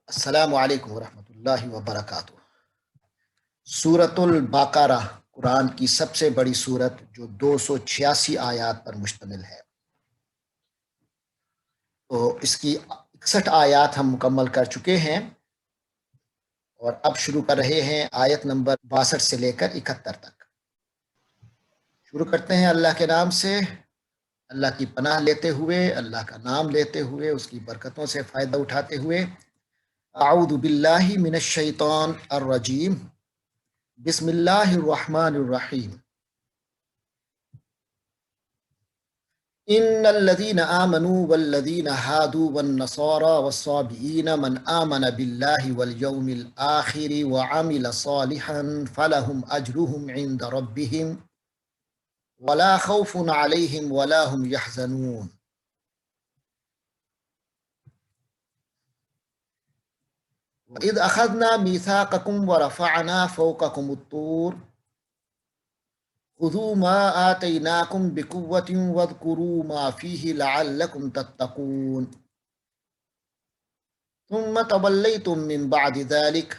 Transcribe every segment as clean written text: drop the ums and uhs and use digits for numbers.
السلام علیکم ورحمۃ اللہ وبرکاتہ۔ سورۃ البقرہ قرآن کی سب سے بڑی سورت جو 286 آیات پر مشتمل ہے۔ تو اس کی 61 آیات ہم مکمل کر چکے ہیں اور اب شروع کر رہے ہیں آیت نمبر 62 سے لے کر 71 تک۔ شروع کرتے ہیں اللہ کے نام سے، اللہ کی پناہ لیتے ہوئے، اللہ کا نام لیتے ہوئے، اس کی برکتوں سے فائدہ اٹھاتے ہوئے۔ اعوذ باللہ من الشیطان الرجیم، بسم اللہ الرحمن الرحیم۔ ان الذین آمنوا والذین ہادوا والنصارى والصابئین من آمن باللہ والیوم الآخر وعمل صالحا فلہم اجرہم عند ربہم ولا خوف علیہم ولا هم یحزنون۔ وَإِذْ أَخَذْنَا مِيثَاقَكُمْ وَرَفَعْنَا فَوْقَكُمُ الطُّورَ خُذُوا مَا آتَيْنَاكُمْ بِقُوَّةٍ وَاذْكُرُوا مَا فِيهِ لَعَلَّكُمْ تَتَّقُونَ ثُمَّ تَوَلَّيْتُم مِّن بَعْدِ ذَلِكَ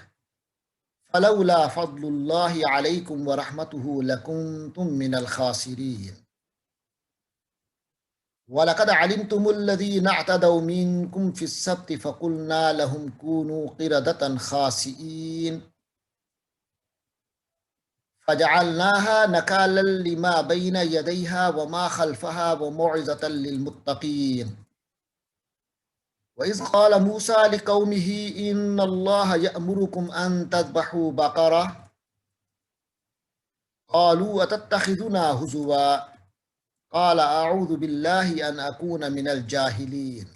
فَلَوْلَا فَضْلُ اللَّهِ عَلَيْكُمْ وَرَحْمَتُهُ لَكُنتُم مِّنَ الْخَاسِرِينَ وَلَقَدْ عَلِمْتُمُ الَّذِينَ اعْتَدَوْا مِنكُمْ فِي السَّبْتِ فَقُلْنَا لَهُمْ كُونُوا قِرَدَةً خَاسِئِينَ فجعلناها نكالا لما بين يديها وما خلفها وموعظة للمتقين وإذ قال موسى لقومه إن الله يأمركم أن تذبحوا بقرة قالوا أتتخذنا هزوا قال أعوذ بالله أن أكون من الجاهلين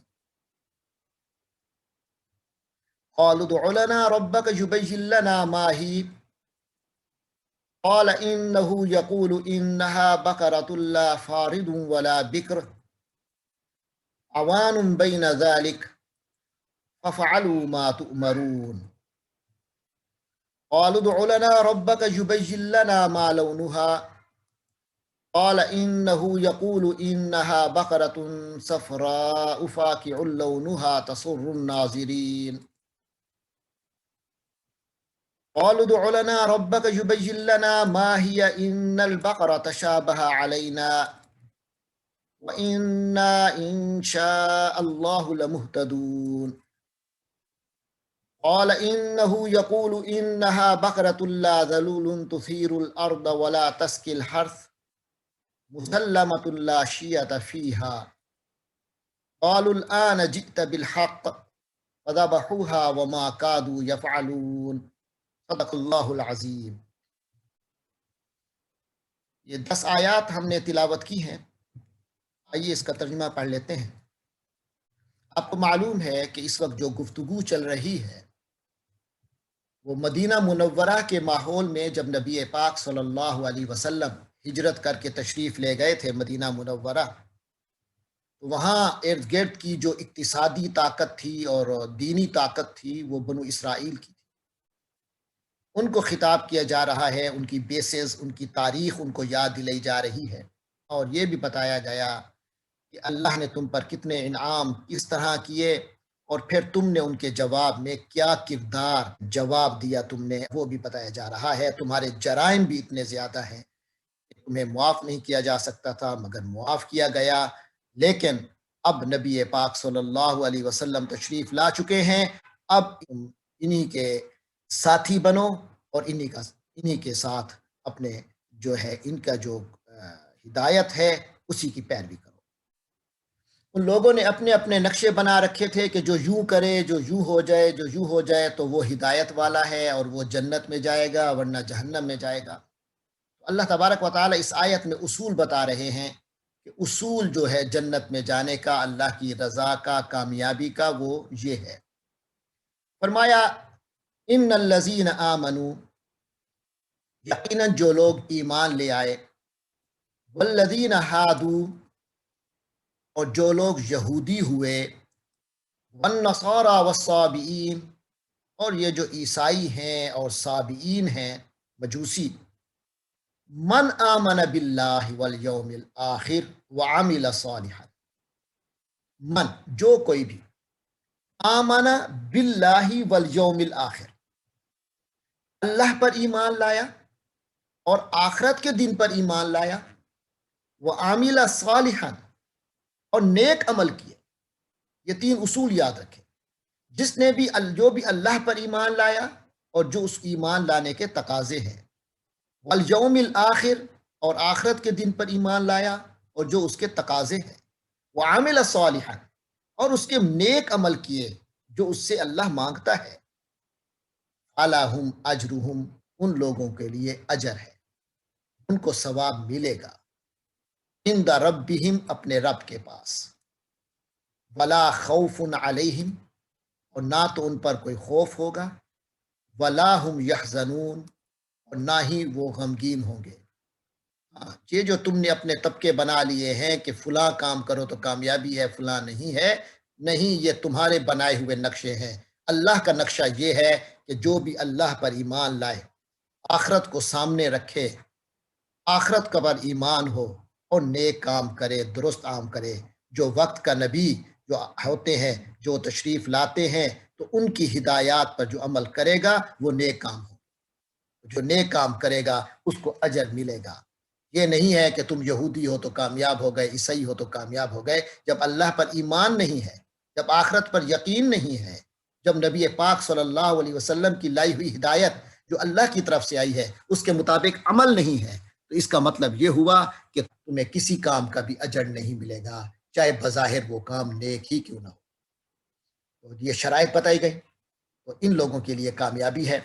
قالوا ادع لنا ربك يبين لنا ما هي قال إنه يقول إنها بقرة لا فارض ولا بكر عوان بين ذلك ففعلوا ما تؤمرون قالوا ادع لنا ربك يبين لنا ما لونها قال إنه يقول إنها بقرة صفراء فاقع لونها تسر الناظرين قالوا ادع لنا ربك يبين لنا ما هي إن البقرة تشابه علينا وإنا إن شاء الله لمهتدون قال إنه يقول إنها بقرة لا ذلول تثير الأرض ولا تسقي الحرث مسلمة لا شية فيها قالوا الآن جئت بالحق فذبحوها وما كادوا يفعلون صدق اللہ العظیم۔ یہ 10 آیات ہم نے تلاوت کی ہیں، آئیے اس کا ترجمہ پڑھ لیتے ہیں۔ آپ کو معلوم ہے کہ اس وقت جو گفتگو چل رہی ہے وہ مدینہ منورہ کے ماحول میں جب نبی پاک صلی اللہ علیہ وسلم ہجرت کر کے تشریف لے گئے تھے مدینہ منورہ، تو وہاں ارد گرد کی جو اقتصادی طاقت تھی اور دینی طاقت تھی وہ بنو اسرائیل کی تھی۔ ان کو خطاب کیا جا رہا ہے، ان کی بیسز، ان کی تاریخ ان کو یاد دلائی جا رہی ہے، اور یہ بھی بتایا گیا کہ اللہ نے تم پر کتنے انعام کس طرح کیے، اور پھر تم نے ان کے جواب میں کیا کردار جواب دیا تم نے، وہ بھی بتایا جا رہا ہے۔ تمہارے جرائم بھی اتنے زیادہ ہیں کہ تمہیں معاف نہیں کیا جا سکتا تھا مگر معاف کیا گیا، لیکن اب نبی پاک صلی اللہ علیہ وسلم تشریف لا چکے ہیں، اب انہی کے ساتھی بنو اور انہی کے ساتھ اپنے جو ہے ان کا جو ہدایت ہے اسی کی پیروی کرو۔ ان لوگوں نے اپنے اپنے نقشے بنا رکھے تھے کہ جو یوں کرے، جو یوں ہو جائے، جو یوں ہو جائے تو وہ ہدایت والا ہے اور وہ جنت میں جائے گا ورنہ جہنم میں جائے گا۔ اللہ تبارک و تعالیٰ اس آیت میں اصول بتا رہے ہیں کہ اصول جو ہے جنت میں جانے کا، اللہ کی رضا کا، کامیابی کا، وہ یہ ہے۔ فرمایا ان الذین آمنوا، یقیناً جو لوگ ایمان لے آئے، والذین ہادوا، اور جو لوگ یہودی ہوئے، والنصارى والصابئین، اور یہ جو عیسائی ہیں اور صابئین ہیں مجوسی، من آمن باللہ والیوم الآخر وعمل صالحا، من جو کوئی بھی آمنا باللہ والیوم الآخر، اللہ پر ایمان لایا اور آخرت کے دن پر ایمان لایا، وہ عامل صالحا، اور نیک عمل کیے۔ یہ تین اصول یاد رکھیں، جس نے بھی جو بھی اللہ پر ایمان لایا اور جو اس ایمان لانے کے تقاضے ہیں، والیوم الآخر، اور آخرت کے دن پر ایمان لایا اور جو اس کے تقاضے ہیں، وعمل صالحا، اور اس کے نیک عمل کیے جو اس سے اللہ مانگتا ہے، فَلَهُمْ أَجْرُهُمْ، ان لوگوں کے لیے اجر ہے، ان کو ثواب ملے گا، عند ربہم، اپنے رب کے پاس، ولا خوف علیہم، اور نہ تو ان پر کوئی خوف ہوگا، ولا ہم یحزنون، اور نہ ہی وہ غمگین ہوں گے۔ یہ جو تم نے اپنے طبقے بنا لیے ہیں کہ فلاں کام کرو تو کامیابی ہے، فلاں نہیں ہے، نہیں، یہ تمہارے بنائے ہوئے نقشے ہیں۔ اللہ کا نقشہ یہ ہے کہ جو بھی اللہ پر ایمان لائے، آخرت کو سامنے رکھے، آخرت کا پر ایمان ہو اور نیک کام کرے، درست عام کرے، جو وقت کا نبی جو ہوتے ہیں، جو تشریف لاتے ہیں، تو ان کی ہدایات پر جو عمل کرے گا وہ نیک کام ہو، جو نیک کام کرے گا اس کو اجر ملے گا۔ یہ نہیں ہے کہ تم یہودی ہو تو کامیاب ہو گئے، عیسائی ہو تو کامیاب ہو گئے۔ جب اللہ پر ایمان نہیں ہے، جب آخرت پر یقین نہیں ہے، جب نبی پاک صلی اللہ علیہ وسلم کی لائی ہوئی ہدایت جو اللہ کی طرف سے آئی ہے اس کے مطابق عمل نہیں ہے، تو اس کا مطلب یہ ہوا کہ تمہیں کسی کام کا بھی اجر نہیں ملے گا، چاہے بظاہر وہ کام نیک ہی کیوں نہ ہو۔ تو یہ شرائط بتائی گئی، تو ان لوگوں کے لیے کامیابی ہے۔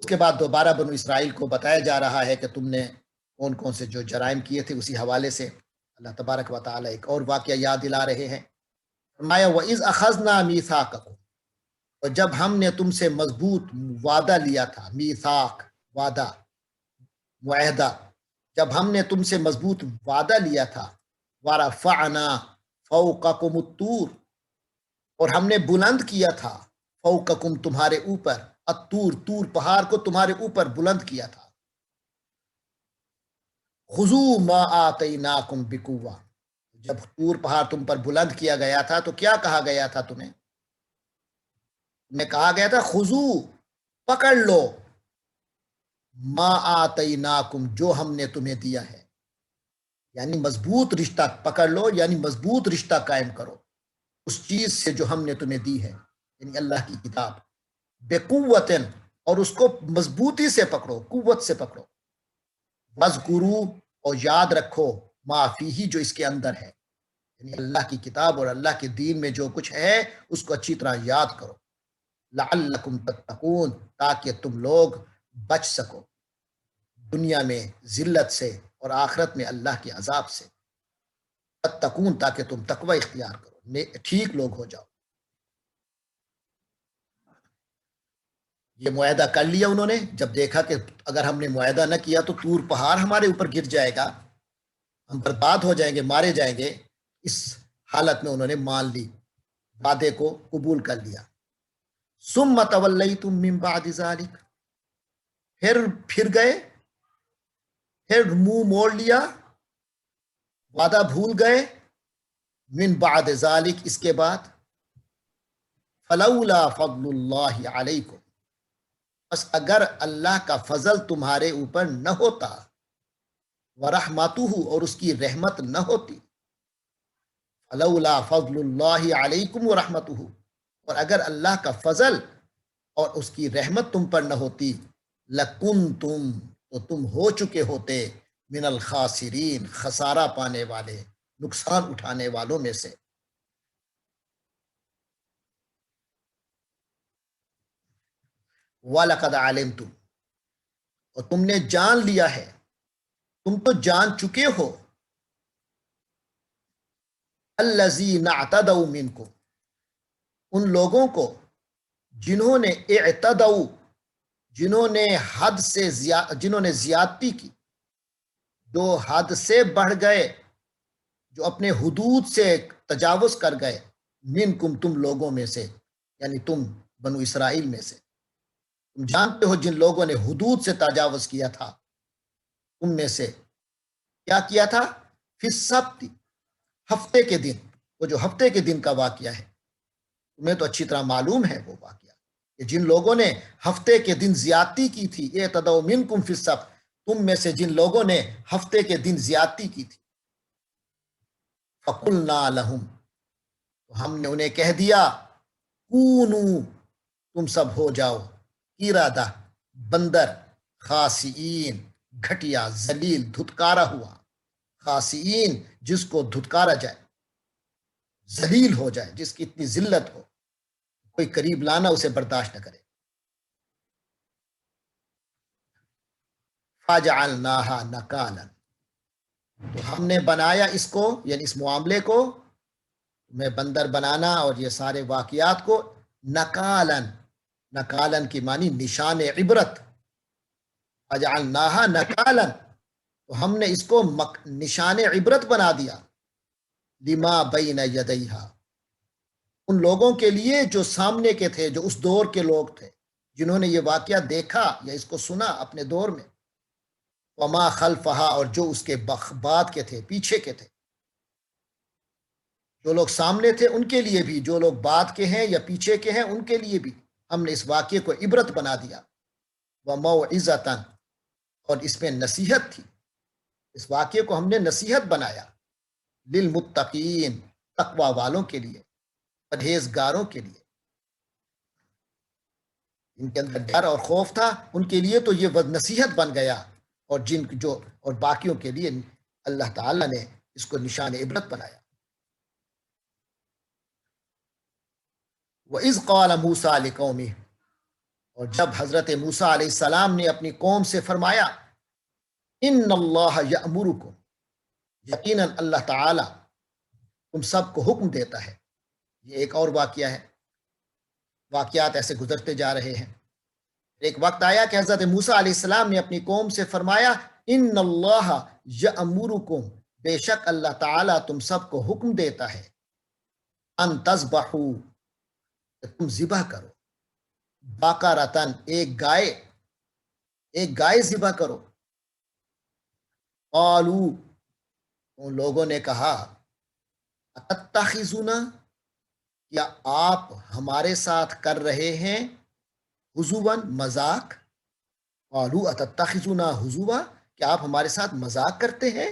اس کے بعد دوبارہ بنو اسرائیل کو بتایا جا رہا ہے کہ تم نے کون کون سے جو جرائم کیے تھے، اسی حوالے سے اللہ تبارک و تعالیٰ ایک اور واقعہ یاد دلا رہے ہیں۔ فرمایا وَإِذْ أَخَذْنَا مِيثَاقَكُمْ، اور جب ہم نے تم سے مضبوط وعدہ لیا تھا، میثاق وعدہ، معاہدہ، جب ہم نے تم سے مضبوط وعدہ لیا تھا، وَرَفَعْنَا فَوْقَكُمُ الطُّورَ، اور ہم نے بلند کیا تھا، فوقکم، تمہارے اوپر، الطور، طور پہاڑ کو تمہارے اوپر بلند کیا تھا، خذوا ما آتیناکم بقوہ، جب طور پہاڑ تم پر بلند کیا گیا تھا تو کیا کہا گیا تھا تمہیں کہا گیا تھا خذوا، پکڑ لو، ما آتیناکم، جو ہم نے تمہیں دیا ہے، یعنی مضبوط رشتہ پکڑ لو، یعنی مضبوط رشتہ قائم کرو اس چیز سے جو ہم نے تمہیں دی ہے، یعنی اللہ کی کتاب، بقوتن، اور اس کو مضبوطی سے پکڑو، قوت سے پکڑو، وذکروا، اور یاد رکھو، ما فیہ، جو اس کے اندر ہے، یعنی اللہ کی کتاب اور اللہ کے دین میں جو کچھ ہے اس کو اچھی طرح یاد کرو، لعلکم تتقون، تاکہ تم لوگ بچ سکو دنیا میں ذلت سے اور آخرت میں اللہ کے عذاب سے، تتقون، تاکہ تم تقوی اختیار کرو، ٹھیک لوگ ہو جاؤ۔ یہ معاہدہ کر لیا انہوں نے، جب دیکھا کہ اگر ہم نے معاہدہ نہ کیا تو طور پہاڑ ہمارے اوپر گر جائے گا، ہم برباد ہو جائیں گے، مارے جائیں گے، اس حالت میں انہوں نے مان لی، وعدے کو قبول کر لیا۔ ثم تولیتم من بعد ذلک، پھر گئے، پھر منہ موڑ لیا، وعدہ بھول گئے، من بعد ذلک، اس کے بعد، فلولا فضل اللہ علیکم، بس اگر اللہ کا فضل تمہارے اوپر نہ ہوتا، ورحمتہ، اور اس کی رحمت نہ ہوتی، فلولا فضل اللہ علیکم ورحمتہ، اور اگر اللہ کا فضل اور اس کی رحمت تم پر نہ ہوتی، لکنتم، تو تم ہو چکے ہوتے، من الخاسرین، خسارہ پانے والے، نقصان اٹھانے والوں میں سے۔ وَلَقَدْ عَلِمْتُمْ، اور تم نے جان لیا ہے، تم تو جان چکے ہو، الَّذِينَ اعْتَدَوْا مِنْكُمْ، ان لوگوں کو جنہوں نے اعتدوا، جنہوں نے زیادتی کی، جو حد سے بڑھ گئے، جو اپنے حدود سے تجاوز کر گئے، منکم، تم لوگوں میں سے، یعنی تم بنو اسرائیل میں سے، تم جانتے ہو جن لوگوں نے حدود سے تجاوز کیا تھا، تم میں سے کیا کیا تھا، فی السبت، ہفتے کے دن، وہ جو ہفتے کے دن کا واقعہ ہے، تمہیں تو اچھی طرح معلوم ہے وہ واقعہ کہ جن لوگوں نے ہفتے کے دن زیادتی کی تھی، اعتدوا منکم فی السبت، تم میں سے جن لوگوں نے ہفتے کے دن زیادتی کی تھی، فقلنا لہم، تو ہم نے انہیں کہہ دیا، کونو، تم سب ہو جاؤ، ارادہ، بندر، خاسئین، گھٹیا، ذلیل، دھتکارا ہوا، خاسئین، جس کو دھتکارا جائے، ذلیل ہو جائے، جس کی اتنی ذلت ہو کوئی قریب لانا اسے برداشت نہ کرے۔ فَجَعَلْنَاهَا نَكَالًا، تو ہم نے بنایا اس کو، یعنی اس معاملے کو، میں بندر بنانا اور یہ سارے واقعات کو، نکالن، نکالن کی معنی نشان عبرت، فَجَعَلْنَاهَا نَكَالًا، تو ہم نے اس کو نشان عبرت بنا دیا، لما بین یدیہا، ان لوگوں کے لیے جو سامنے کے تھے، جو اس دور کے لوگ تھے، جنہوں نے یہ واقعہ دیکھا یا اس کو سنا اپنے دور میں، وما خلفہا، اور جو اس کے بعد کے تھے، پیچھے کے تھے، جو لوگ سامنے تھے ان کے لیے بھی، جو لوگ بعد کے ہیں یا پیچھے کے ہیں ان کے لیے بھی ہم نے اس واقعے کو عبرت بنا دیا، وموعظۃ، اور اس میں نصیحت تھی، اس واقعے کو ہم نے نصیحت بنایا، للمتقین، تقوی والوں کے لیے، پرہیزگاروں کے لیے، ان کے اندر ڈر اور خوف تھا، ان کے لیے تو یہ نصیحت بن گیا، اور اور باقیوں کے لیے اللہ تعالیٰ نے اس کو نشان عبرت بنایا۔ وَإِذْ قَالَ مُوسَىٰ لِقَوْمِهِ، اور جب حضرت موسیٰ علیہ السلام نے اپنی قوم سے فرمایا، ان اللہ یأمرکم، یقیناً اللہ تعالی تم سب کو حکم دیتا ہے۔ یہ ایک اور واقعہ ہے، واقعات ایسے گزرتے جا رہے ہیں۔ ایک وقت آیا کہ حضرت موسیٰ علیہ السلام نے اپنی قوم سے فرمایا، ان اللہ یأمرکم، بے شک اللہ تعالی تم سب کو حکم دیتا ہے، ان تذبحوا، کہ تم ذبح کرو، بقرۃ، ایک گائے ذبح کرو۔ قالوا، ان لوگوں نے کہا، اتتخذنا، کیا آپ ہمارے ساتھ کر رہے ہیں ہزواً، مذاق، قالوا اتتخذنا ہزوا، کیا آپ ہمارے ساتھ مذاق کرتے ہیں؟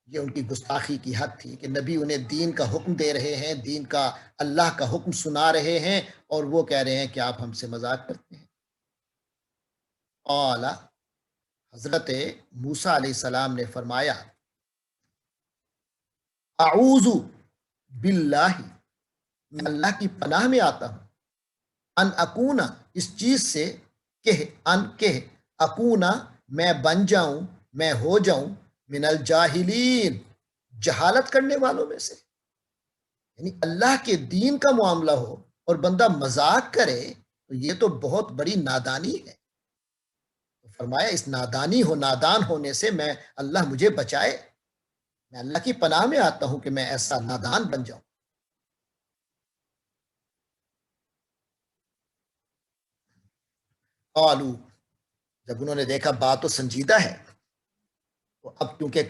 یہ ان کی گستاخی کی حد تھی کہ نبی انہیں دین کا حکم دے رہے ہیں، دین کا، اللہ کا حکم سنا رہے ہیں، اور وہ کہہ رہے ہیں کہ آپ ہم سے مذاق کرتے ہیں۔ قال، حضرت موسیٰ علیہ السلام نے فرمایا، اعوذ باللہ، میں اللہ کی پناہ میں آتا ہوں، ان اکونا، اس چیز سے، کہ اکونا، میں بن جاؤں، میں ہو جاؤں، من الجاہلین، جہالت کرنے والوں میں سے، یعنی اللہ کے دین کا معاملہ ہو اور بندہ مذاق کرے تو یہ تو بہت بڑی نادانی ہے۔ فرمایا اس نادان ہونے سے میں، اللہ مجھے بچائے، میں اللہ کی پناہ میں آتا ہوں کہ میں ایسا نادان بن جاؤں۔ قالو، جب انہوں نے دیکھا بات تو سنجیدہ ہے، تو اب کیونکہ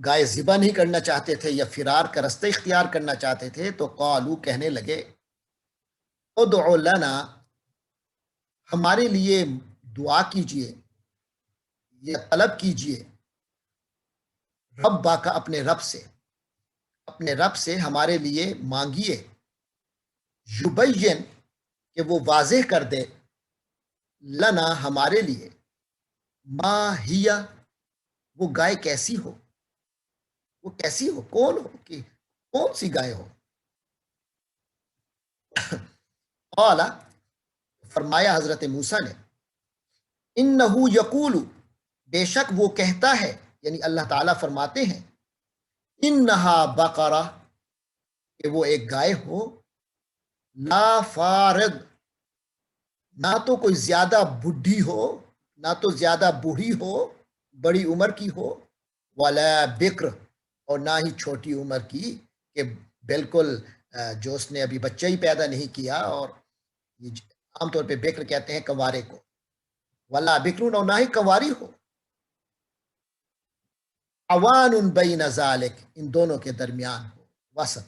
گائے ذبح نہیں کرنا چاہتے تھے یا فرار کا رستہ اختیار کرنا چاہتے تھے، تو قالو، کہنے لگے، ادعو لنا، ہمارے لیے دعا کیجئے یا طلب کیجئے، رب کا، اپنے رب سے ہمارے لیے مانگیے، یبین، کہ وہ واضح کر دے، لنا، ہمارے لیے، ما ہیا، وہ گائے کیسی ہو، وہ کیسی ہو، کون ہو، کہ کون سی گائے ہو۔ قال، فرمایا حضرت موسیٰ نے، انہو یقول، بے شک وہ کہتا ہے، یعنی اللہ تعالیٰ فرماتے ہیں، انہا بقرہ، کہ وہ ایک گائے ہو، لا فارد، نہ تو کوئی زیادہ بڈھی ہو، نہ تو زیادہ بوڑھی ہو، بڑی عمر کی ہو، ولا بکر، اور نہ ہی چھوٹی عمر کی، کہ بالکل جو اس نے ابھی بچہ ہی پیدا نہیں کیا، اور یہ عام طور پہ بکر کہتے ہیں کنوارے کو، ولا بکرون، اور نہ ہی کنواری ہو، عوان بین ذالک، ان دونوں کے درمیان ہو، وسط۔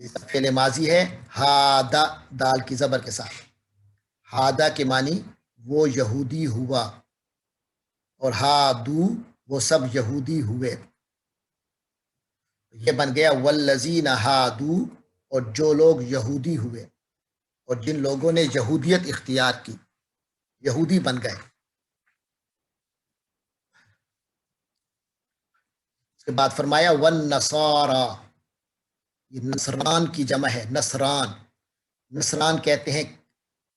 اس کا فعل ماضی ہے ہادا، دال کی زبر کے ساتھ. ہادا کے معنی وہ یہودی ہوا، اور ہادو وہ سب یہودی ہوئے. یہ بن گیا والذین ہادو، اور جو لوگ یہودی ہوئے، اور جن لوگوں نے یہودیت اختیار کی، یہودی بن گئے. اس کے بعد فرمایا والنصارى، یہ نصران کی جمع ہے. نصران، نصران کہتے ہیں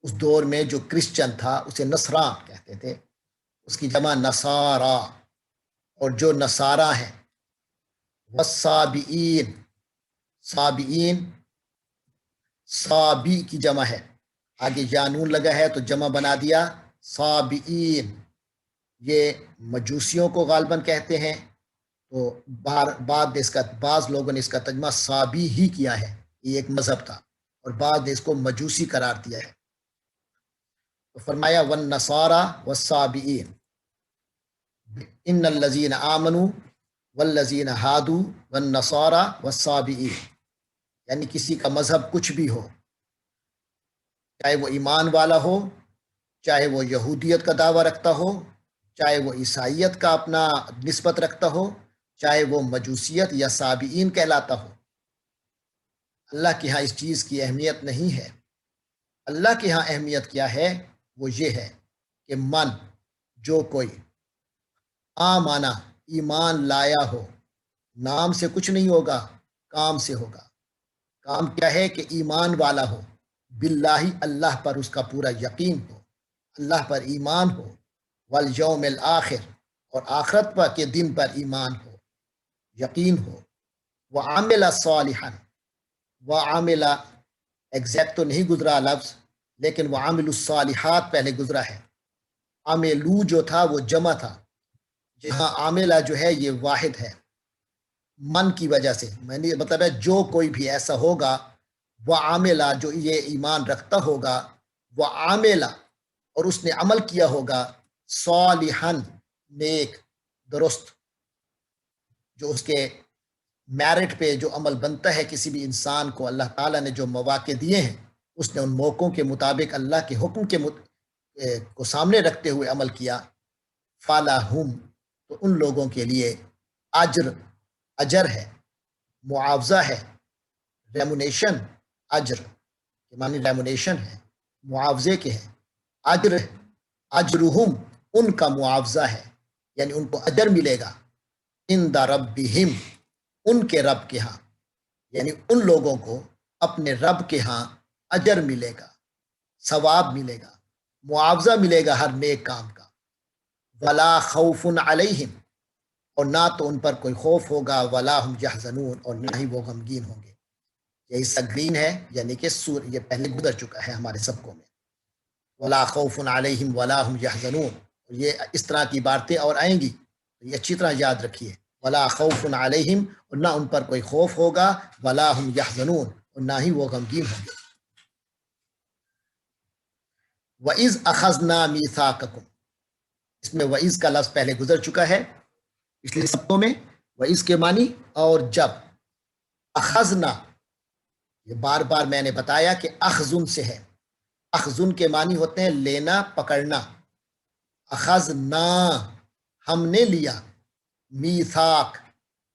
اس دور میں جو کرسچن تھا اسے نصران کہتے تھے، اس کی جمع نصارا. اور جو نصارا ہیں والصابئین، صابئین صابی کی جمع ہے، آگے جانون لگا ہے تو جمع بنا دیا صابئین. یہ مجوسیوں کو غالباً کہتے ہیں، تو بعض لوگوں نے اس کا ترجمہ صابی ہی کیا ہے، یہ ایک مذہب تھا، اور بعض نے اس کو مجوسی قرار دیا ہے. تو فرمایا والنصارى والصابئین ان الذین آمنوا والذین ہادوا والنصارى والصابئین. یعنی کسی کا مذہب کچھ بھی ہو، چاہے وہ ایمان والا ہو، چاہے وہ یہودیت کا دعویٰ رکھتا ہو، چاہے وہ عیسائیت کا اپنا نسبت رکھتا ہو، چاہے وہ مجوسیت یا صابئین کہلاتا ہو، اللہ کے ہاں اس چیز کی اہمیت نہیں ہے. اللہ کے ہاں اہمیت کیا ہے؟ وہ یہ ہے کہ جو کوئی آمانا، ایمان لایا ہو، نام سے کچھ نہیں ہوگا، کام سے ہوگا. کام کیا ہے؟ کہ ایمان والا ہو، باللہ، اللہ پر اس کا پورا یقین ہو، اللہ پر ایمان ہو، والیوم الآخر، اور آخرت پر کے دن پر ایمان ہو، یقین ہو. وعمل صالحا، وعمل ایگزیکٹ تو نہیں گزرا لفظ، لیکن وعمل الصالحات پہلے گزرا ہے. عملو جو تھا وہ جمع تھا، جہاں عاملہ جو ہے یہ واحد ہے. من کی وجہ سے میں نے مطلب ہے جو کوئی بھی ایسا ہوگا، وہ عاملہ جو یہ ایمان رکھتا ہوگا، وہ عاملہ اور اس نے عمل کیا ہوگا، صالحاً نیک درست، جو اس کے میرٹ پہ جو عمل بنتا ہے کسی بھی انسان کو، اللہ تعالیٰ نے جو مواقع دیے ہیں اس نے ان موقعوں کے مطابق اللہ کے حکم کو سامنے رکھتے ہوئے عمل کیا. فَلَهُمْ، تو ان لوگوں کے لیے اجر ہے، معاوضہ ہے، ریمونیشن. اجر کے معنی ریمونیشن ہے، معاوضے کے ہیں. اجرہم، ان کا معاوضہ ہے، یعنی ان کو اجر ملے گا. عند ربہم، ان کے رب کے ہاں، یعنی ان لوگوں کو اپنے رب کے ہاں اجر ملے گا، ثواب ملے گا، معاوضہ ملے گا ہر نیک کام کا. ولا خوف علیہم، اور نہ تو ان پر کوئی خوف ہوگا، ولا ہم یحزنون، اور نہ ہی وہ غمگین ہوں گے. یہ حصہ گرین ہے، یعنی کہ یہ پہلے گزر چکا ہے ہمارے سبقوں میں. ولا خوف علیہم ولا ہم یحزنون، یہ اس طرح کی باتیں اور آئیں گی، یہ اچھی طرح یاد رکھیے. ولا خوف علیہم، اور نہ ان پر کوئی خوف ہوگا، ولا ہم یحزنون، اور نہ ہی وہ غمگین ہوں گے. وَإِذْ أَخَذْنَا مِيثَاقَكُمْ، اس میں وَإِذْ کا لفظ پہلے گزر چکا ہے پچھلے سبقوں میں. وَإِذْ کے معنی اور جب. اخذنا، یہ بار بار میں نے بتایا کہ اخذن سے ہے. اخذن کے معنی ہوتے ہیں لینا، پکڑنا. اخذنا، ہم نے لیا. میثاق،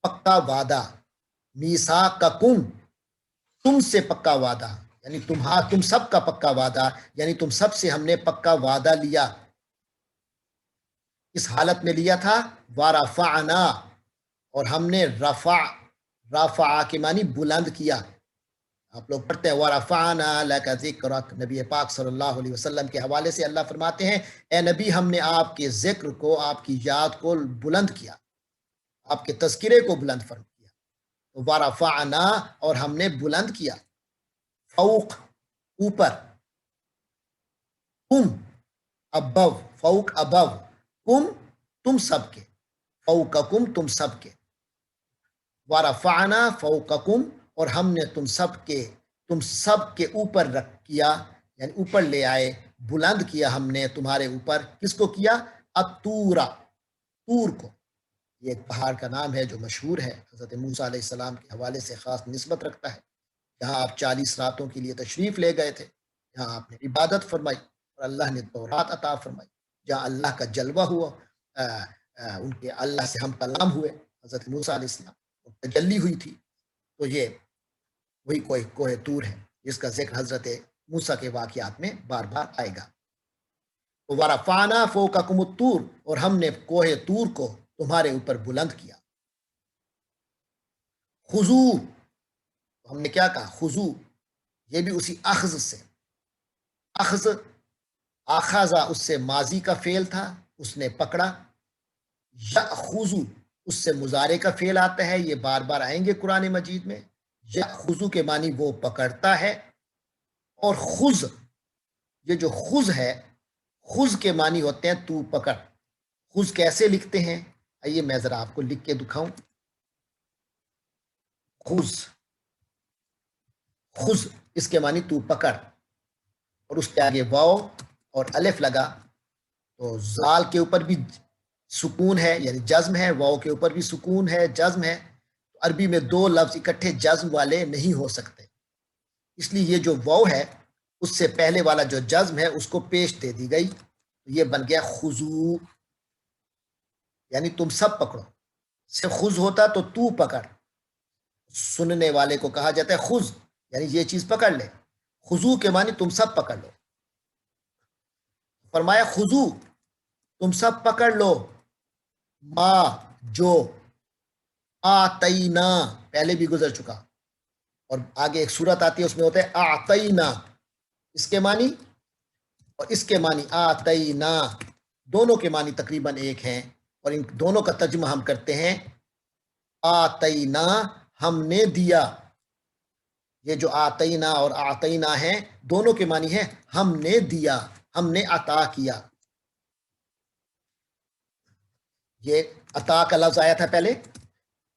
پکا وعدہ. میثاقکم، تم سے پکا وعدہ، یعنی تم سب کا پکا وعدہ، یعنی تم سب سے ہم نے پکا وعدہ لیا. اس حالت میں لیا تھا ورفعنا، اور ہم نے رفع کے معنی بلند کیا. آپ لوگ پڑھتے ہیں وَرَفَعْنَا لَكَ ذِكْرَكَ، نبی پاک صلی اللہ علیہ وسلم کے حوالے سے اللہ فرماتے ہیں اے نبی، ہم نے آپ کے ذکر کو، آپ کی یاد کو بلند کیا، آپ کے تذکرے کو بلند فرم کیا. وَرَفَعْنَا، اور ہم نے بلند کیا. فوق، اوپر. کم، ابو، فوق ابو. کم، تم سب کے. فوقکم، تم سب کے. وَرَفَعْنَا فَوْقَكُمْ، اور ہم نے تم سب کے اوپر رکھ کیا، یعنی اوپر لے آئے، بلند کیا ہم نے تمہارے اوپر. کس کو کیا؟ الطورا، طور کو. یہ ایک پہاڑ کا نام ہے جو مشہور ہے، حضرت موسیٰ علیہ السلام کے حوالے سے خاص نسبت رکھتا ہے. جہاں آپ 40 راتوں کے لیے تشریف لے گئے تھے، جہاں آپ نے عبادت فرمائی اور اللہ نے تورات عطا فرمائی، جہاں اللہ کا جلوہ ہوا، ان کے اللہ سے ہم کلام ہوئے، حضرت موسیٰ علیہ السلام اور تجلی ہوئی تھی. تو یہ وہی کوہ طور ہے جس کا ذکر حضرت موسیٰ کے واقعات میں بار بار آئے گا. وَرَفَعْنَا فَوْقَكُمُ الطُّورَ، اور ہم نے کوہ طور کو تمہارے اوپر بلند کیا. خُذُوا، ہم نے کیا کہا؟ خُذُوا، یہ بھی اسی اخذ سے، اخذ آخذہ اس سے ماضی کا فعل تھا، اس نے پکڑا. یأخذ اس سے مضارع کا فعل آتا ہے، یہ بار بار آئیں گے قرآن مجید میں. یأخذ کے معنی وہ پکڑتا ہے، اور خذ، یہ جو خذ ہے، خذ کے معنی ہوتے ہیں تو پکڑ. خذ کیسے لکھتے ہیں؟ آئیے میں ذرا آپ کو لکھ کے دکھاؤں. خذ، خذ اس کے معنی تو پکڑ، اور اس کے آگے واو اور الف لگا تو زال کے اوپر بھی سکون ہے، یعنی جزم ہے، واو کے اوپر بھی سکون ہے، جزم ہے. عربی میں دو لفظ اکٹھے جزم والے نہیں ہو سکتے، اس لیے یہ جو واو ہے اس سے پہلے والا جو جزم ہے اس کو پیش دے دی گئی، یہ بن گیا خذو، یعنی تم سب پکڑو. سے خذ ہوتا تو پکڑ، سننے والے کو کہا جاتا ہے خذ، یعنی یہ چیز پکڑ لے. خذو کے معنی تم سب پکڑ لو. فرمایا خذو، تم سب پکڑ لو، ما جو آتینا، پہلے بھی گزر چکا، اور آگے ایک صورت آتی ہے اس میں ہوتا ہے آتینا، اس کے معنی اور اس کے معنی آتینا، دونوں کے معنی تقریباً ایک ہیں، اور ان دونوں کا ترجمہ ہم کرتے ہیں آتینا، ہم نے دیا. یہ جو آتینا اور آتینا ہیں دونوں کے معنی ہیں ہم نے دیا، ہم نے عطا کیا. یہ عطا کا لفظ آیا تھا پہلے،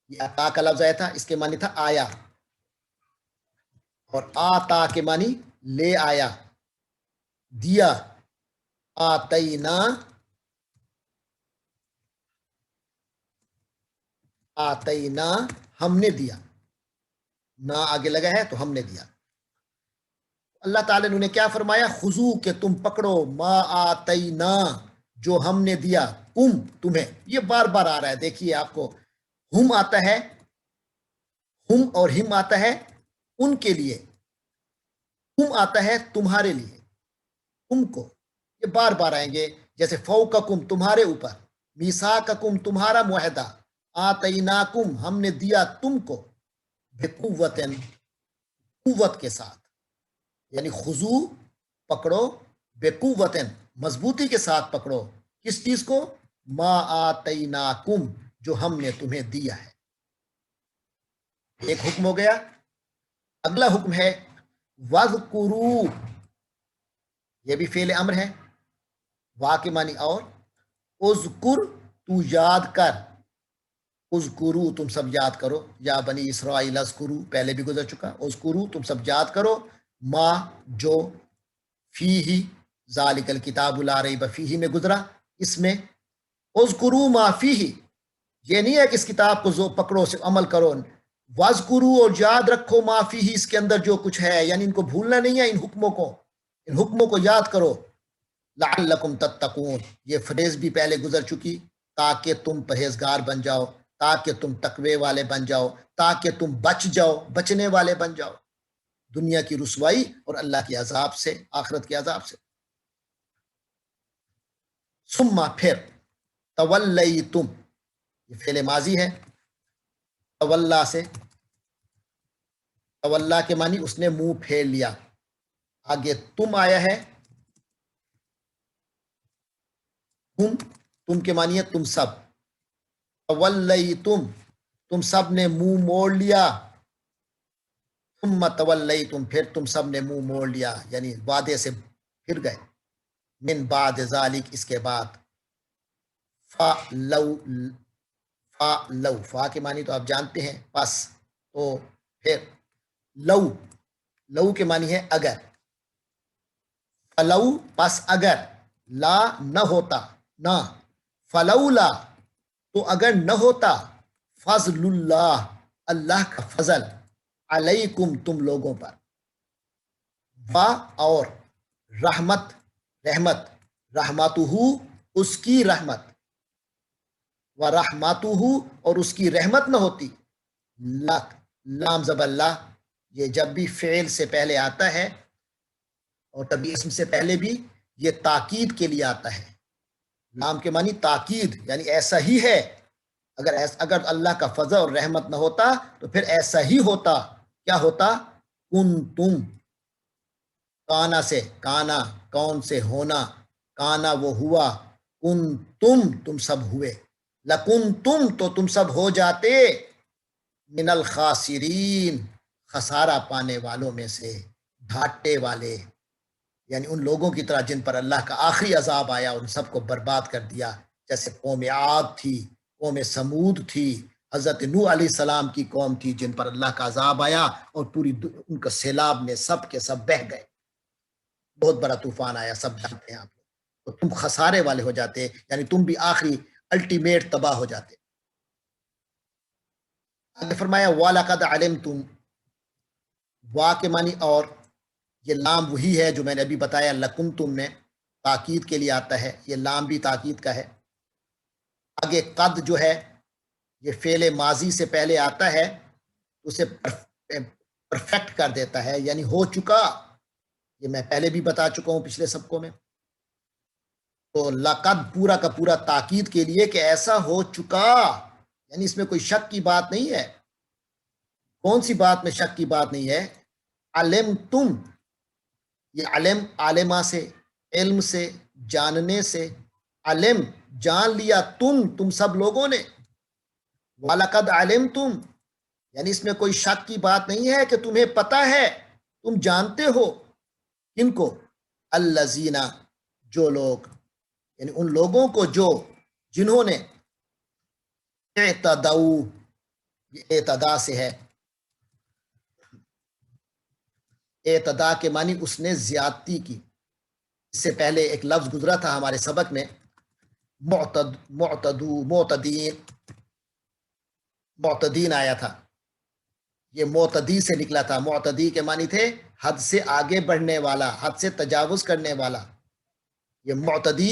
یہ عطا کا لفظ آیا تھا، اس کے معنی تھا آیا، اور آتا کے معنی لے آیا، دیا. آتینا، آتینا ہم نے دیا، نہ آگے لگا ہے تو ہم نے دیا. اللہ تعالیٰ نے انہیں کیا فرمایا؟ خذو، کہ تم پکڑو، ما آتینا، جو ہم نے دیا، کم تمہیں. یہ بار بار آ رہا ہے، دیکھیے آپ کو ہم آتا ہے، ہم اور ہم آتا ہے ان کے لیے، تم آتا ہے تمہارے لیے، تم کو. یہ بار بار آئیں گے، جیسے فوقکم تمہارے اوپر، میثاقکم تمہارا معاہدہ، آتیناکم ہم نے دیا تم کو، بقوتن قوت کے ساتھ، یعنی خذو پکڑو، بقوتن مضبوطی کے ساتھ پکڑو، کس چیز کو؟ ما آتیناکم جو ہم نے تمہیں دیا ہے. ایک حکم ہو گیا. اگلا حکم ہے وَاذْكُرُوا، یہ بھی فعل امر ہے، وا کے معنی اور، اذکر تو یاد کر، اذکرو تم سب یاد کرو، یا بنی اسرائیل اذکرو پہلے بھی گزر چکا، اذکرو تم سب یاد کرو، ما جو، فیہ ذالک الکتاب لا ریب فیہ میں گزرا، اس میں اذکرو ما فیہ، یہ نہیں ہے کہ اس کتاب کو پکڑو سے عمل کرو، واذکرو اور یاد رکھو ما فیہ اس کے اندر جو کچھ ہے، یعنی ان کو بھولنا نہیں ہے، ان حکموں کو یاد کرو. لعلکم تتقون، یہ فریز بھی پہلے گزر چکی، تاکہ تم پرہیزگار بن جاؤ، تاکہ تم تقوی والے بن جاؤ، تاکہ تم بچ جاؤ، بچنے والے بن جاؤ دنیا کی رسوائی اور اللہ کے عذاب سے، آخرت کے عذاب سے. ثم پھر، تولیتم، یہ فعل ماضی ہے، تولا سے، تولا کے معنی اس نے منہ پھیر لیا. آگے تم آیا ہے، تم کے معنی ہے تم سب، تولیتم تم سب نے منہ موڑ لیا، ثم تولیتم پھر تم سب نے منہ موڑ لیا، یعنی وعدے سے پھر گئے. من بعد ذالک اس کے بعد، لو فا کے معنی تو آپ جانتے ہیں پس، تو پھر لو کے معنی ہے اگر، فلو پس اگر، لا نہ ہوتا، نہ، فلولا تو اگر نہ ہوتا، فضل اللہ اللہ کا فضل، علیکم تم لوگوں پر، و اور رحمت رحمت رحمتہ اس کی رحمت، و رحمتہ اور اس کی رحمت نہ ہوتی، لام زبر لا، یہ جب بھی فعل سے پہلے آتا ہے اور کبھی اسم سے پہلے بھی یہ تاکید کے لیے آتا ہے۔ لام کے معنی تاکید، یعنی ایسا ہی ہے، اگر اللہ کا فضل اور رحمت نہ ہوتا تو پھر ایسا ہی ہوتا۔ کیا ہوتا؟ کن تم، کانا سے، کانا کون سے، ہونا، کانا وہ ہوا، کن تم سب ہوئے، لکن تو تم سب ہو جاتے، من الخاسرین خسارہ پانے والوں میں سے، گھاٹے والے، یعنی ان لوگوں کی طرح جن پر اللہ کا آخری عذاب آیا، ان سب کو برباد کر دیا، جیسے قوم عاد تھی، قوم سمود تھی، حضرت نوح علیہ السلام کی قوم تھی جن پر اللہ کا عذاب آیا اور پوری ان کا سیلاب میں سب کے سب بہہ گئے، بہت بڑا طوفان آیا، سب جانتے ہیں آپ لوگ، تو تم خسارے والے ہو جاتے، یعنی تم بھی آخری الٹیمیٹ تباہ ہو جاتے۔ آگے فرمایا وَلَقَدْ عَلِمْتُمْ، وا کے معنی اور، یہ لام وہی ہے جو میں نے ابھی بتایا لکم تم میں تاکید کے لیے آتا ہے، یہ لام بھی تاکید کا ہے۔ آگے قد جو ہے یہ فعل ماضی سے پہلے آتا ہے، اسے پرفیکٹ کر دیتا ہے، یعنی ہو چکا، یہ میں پہلے بھی بتا چکا ہوں پچھلے سبقوں میں۔ تو لقد پورا کا پورا تاکید کے لیے کہ ایسا ہو چکا، یعنی اس میں کوئی شک کی بات نہیں ہے۔ کون سی بات میں شک کی بات نہیں ہے؟ علم تم، یہ علم عالمہ سے، علم سے، جاننے سے، علم جان لیا، تم سب لوگوں نے، وَلَقَدْ عَلِمْتُمْ یعنی اس میں کوئی شک کی بات نہیں ہے کہ تمہیں پتہ ہے، تم جانتے ہو، کن کو؟ الذین جو لوگ، یعنی ان لوگوں کو جو جنہوں نے اعتدوا، یہ اعتدا سے ہے، اعتدا کے معنی اس نے زیادتی کی۔ اس سے پہلے ایک لفظ گزرا تھا ہمارے سبق میں، معتدین آیا تھا، یہ معتدی سے نکلا تھا۔ معتدی کے معنی تھے حد سے آگے بڑھنے والا، حد سے تجاوز کرنے والا، یہ معتدی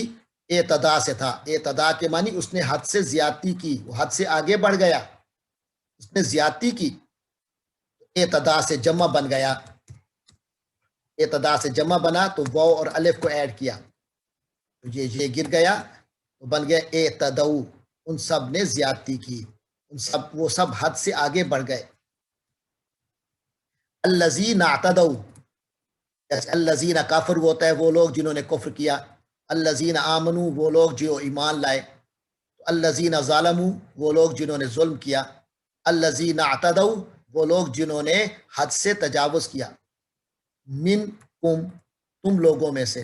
اعتدا سے تھا۔ اعتدا کے معنی اس نے حد سے زیادتی کی، وہ حد سے آگے بڑھ گیا، اس نے زیادتی کی، اعتدا سے جمع بن گیا، اعتدا سے جمع بنا تو واو اور الف کو ایڈ کیا تو یہ گر گیا تو بن گیا اعتدوا، ان سب نے زیادتی کی، وہ سب حد سے آگے بڑھ گئے۔ الذین اعتدوا، الذین کافر ہوتا ہے وہ لوگ جنہوں نے کفر کیا، الذین آمنوا وہ لوگ جو ایمان لائے، الذین ظالموا وہ لوگ جنہوں نے ظلم کیا، الذین اعتدوا وہ لوگ جنہوں نے حد سے تجاوز کیا، منکم تم لوگوں میں سے،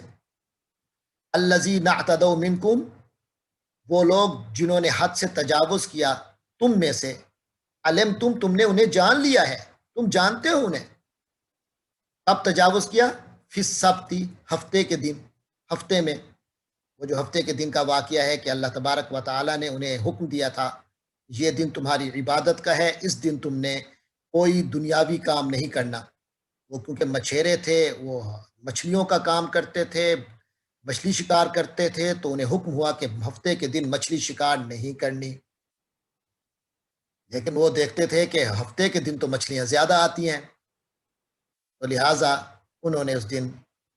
الذین اعتدوا منکم وہ لوگ جنہوں نے حد سے تجاوز کیا تم میں سے، علمتم تم نے انہیں جان لیا ہے، تم جانتے ہو انہیں۔ اب تجاوز کیا فی السبت، ہفتے کے دن، ہفتے میں، وہ جو ہفتے کے دن کا واقعہ ہے کہ اللہ تبارک و تعالیٰ نے انہیں حکم دیا تھا یہ دن تمہاری عبادت کا ہے، اس دن تم نے کوئی دنیاوی کام نہیں کرنا۔ وہ کیونکہ مچھیرے تھے، وہ مچھلیوں کا کام کرتے تھے، مچھلی شکار کرتے تھے، تو انہیں حکم ہوا کہ ہفتے کے دن مچھلی شکار نہیں کرنی، لیکن وہ دیکھتے تھے کہ ہفتے کے دن تو مچھلیاں زیادہ آتی ہیں، تو لہٰذا انہوں نے اس دن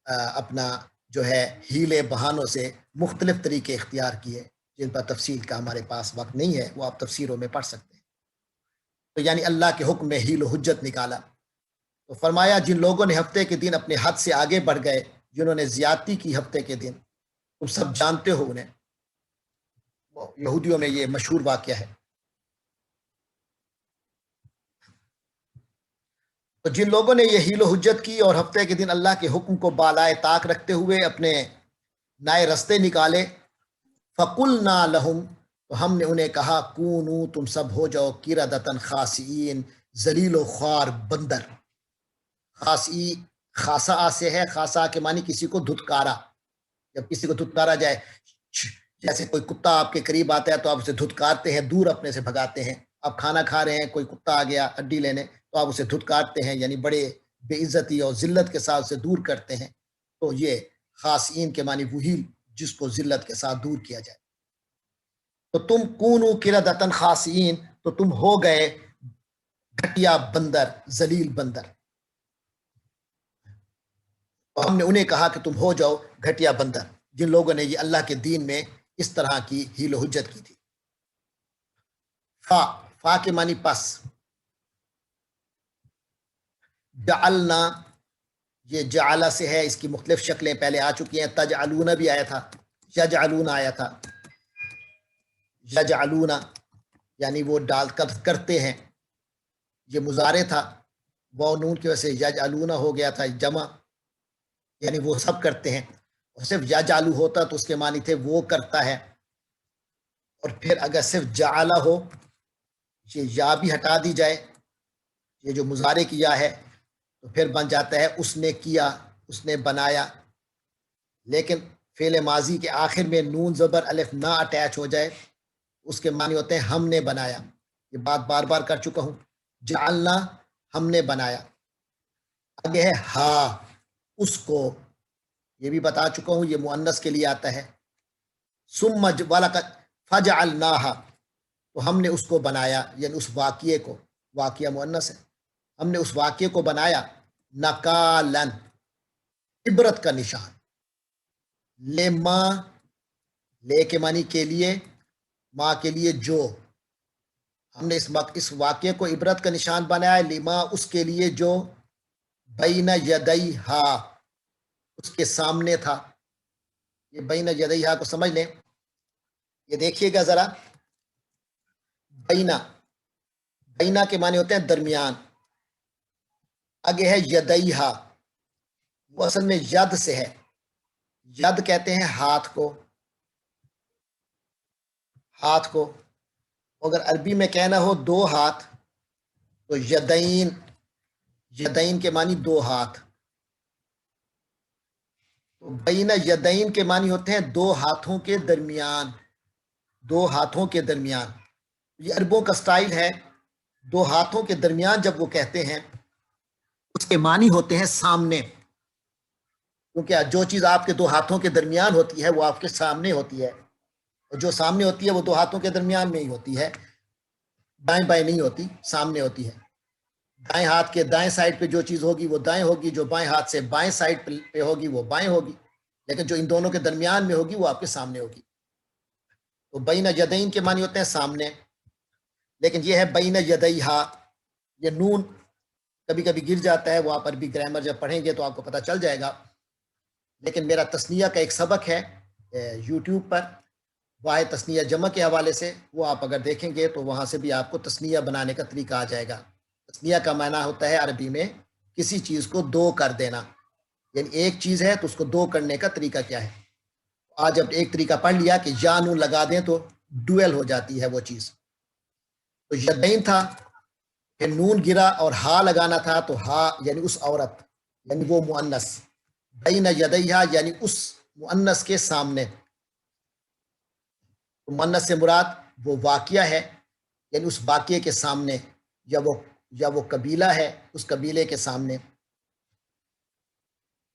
اپنا جو ہے ہیلے بہانوں سے مختلف طریقے اختیار کیے، جن پر تفصیل کا ہمارے پاس وقت نہیں ہے، وہ آپ تفسیروں میں پڑھ سکتے ہیں۔ تو یعنی اللہ کے حکم میں حیل و حجت نکالا، تو فرمایا جن لوگوں نے ہفتے کے دن اپنے حد سے آگے بڑھ گئے، جنہوں نے زیادتی کی ہفتے کے دن، تم سب جانتے ہو انہیں، یہودیوں میں یہ مشہور واقعہ ہے۔ تو جن لوگوں نے یہ حیل و حجت کی اور ہفتے کے دن اللہ کے حکم کو بالائے طاق رکھتے ہوئے اپنے نئے رستے نکالے، فَقُلْنَا لَهُمْ تو ہم نے انہیں کہا کونو تم سب ہو جاؤ قِرَدَةً خَاسِئِین، ذلیل و خوار بندر۔ خاصی خاصا سے ہے، خاصا کے معنی کسی کو دھتکارا، جب کسی کو دھتکارا جائے، جیسے کوئی کتا آپ کے قریب آتا ہے تو آپ اسے دھتکارتے ہیں، دور اپنے سے بھگاتے ہیں، آپ کھانا کھا رہے ہیں، کوئی کتا آ گیا ہڈی لینے تو آپ اسے دھتکارتے ہیں، یعنی بڑے بے عزتی اور ذلت کے ساتھ اسے دور کرتے ہیں. تو یہ خاصین کے معنی وہی جس کو ذلت کے ساتھ دور کیا جائے. تو تم کونو قردۃ خاسئین، تو تم ہو گئے گھٹیا بندر، ذلیل بندر. تو ہم نے انہیں کہا کہ تم ہو جاؤ گھٹیا بندر، جن لوگوں نے یہ اللہ کے دین میں اس طرح کی حیل و حجت کی تھی. فا کے معنی پس. جعلنا، یہ جعلہ سے ہے، اس کی مختلف شکلیں پہلے آ چکی ہیں. تجعلون بھی آیا تھا، یجعلون آیا تھا. یجعلون یعنی وہ ڈال کر کرتے ہیں، یہ مضارع تھا، واو نون کی وجہ سے یجعلون ہو گیا تھا جمع، یعنی وہ سب کرتے ہیں. اور صرف یجعلو ہوتا تو اس کے معنی تھے وہ کرتا ہے. اور پھر اگر صرف جعلہ ہو، یہ یا بھی ہٹا دی جائے، یہ جو مضارع کی یا ہے، تو پھر بن جاتا ہے اس نے کیا، اس نے بنایا. لیکن فعل ماضی کے آخر میں نون زبر الف نہ اٹیچ ہو جائے، اس کے معنی ہوتے ہیں ہم نے بنایا. یہ بات بار بار کر چکا ہوں، جعلنا ہم نے بنایا. آگے ہے ہا، اس کو، یہ بھی بتا چکا ہوں، یہ مؤنث کے لیے آتا ہے. ثم فجعلناها، تو ہم نے اس کو بنایا، یعنی اس واقعے کو، واقعہ مؤنث ہے، ہم نے اس واقعے کو بنایا نکالن، عبرت کا نشان. لما، لے کے معنی کے لیے، ماں کے لیے جو، ہم نے اس واقعے کو عبرت کا نشان بنایا لما، اس کے لیے جو بین یدیہا، اس کے سامنے تھا. یہ بین یدیہا کو سمجھ لیں، یہ دیکھیے گا ذرا، بینا، بینا کے معنی ہوتے ہیں درمیان. آگے ہے یدیہا، وہ اصل میں ید سے ہے. ید کہتے ہیں ہاتھ کو، ہاتھ کو. اگر عربی میں کہنا ہو دو ہاتھ تو یدین، یدین کے معنی دو ہاتھ. تو بین یدین کے معنی ہوتے ہیں دو ہاتھوں کے درمیان، دو ہاتھوں کے درمیان. یہ عربوں کا سٹائل ہے، دو ہاتھوں کے درمیان جب وہ کہتے ہیں اس کے معنی ہوتے ہیں سامنے، کیونکہ جو چیز آپ کے دو ہاتھوں کے درمیان ہوتی ہے وہ آپ کے سامنے ہوتی ہے، اور جو سامنے ہوتی ہے وہ دو ہاتھوں کے درمیان میں ہی ہوتی ہے، دائیں بائیں نہیں ہوتی، سامنے ہوتی ہے. دائیں ہاتھ کے دائیں سائڈ پہ جو چیز ہوگی وہ دائیں ہوگی، جو بائیں ہاتھ سے بائیں سائڈ پہ ہوگی وہ بائیں ہوگی، لیکن جو ان دونوں کے درمیان میں ہوگی وہ آپ کے سامنے ہوگی. تو بین یدین کے معنی ہوتے ہیں سامنے. لیکن یہ ہے بین یدیہا، یہ نون کبھی کبھی گر جاتا ہے، وہ آپ عربی گرامر جب پڑھیں گے تو آپ کو پتہ چل جائے گا. لیکن میرا تثنیہ کا ایک سبق ہے یوٹیوب پر، واحد تثنیہ جمع کے حوالے سے، وہ آپ اگر دیکھیں گے تو وہاں سے بھی آپ کو تثنیہ بنانے کا طریقہ آ جائے گا. تثنیہ کا معنی ہوتا ہے عربی میں کسی چیز کو دو کر دینا، یعنی ایک چیز ہے تو اس کو دو کرنے کا طریقہ کیا ہے. آج اب ایک طریقہ پڑھ لیا کہ یا نون لگا دیں تو ڈویل ہو جاتی ہے وہ چیز. تو یدین تھا، پھر نون گرا اور ہا لگانا تھا، تو ہا یعنی اس عورت، یعنی وہ مؤنث. بین یدیہا یعنی اس مؤنث کے سامنے. مؤنث سے مراد وہ واقعہ ہے، یعنی اس واقعے کے سامنے، یا وہ قبیلہ ہے اس قبیلے کے سامنے.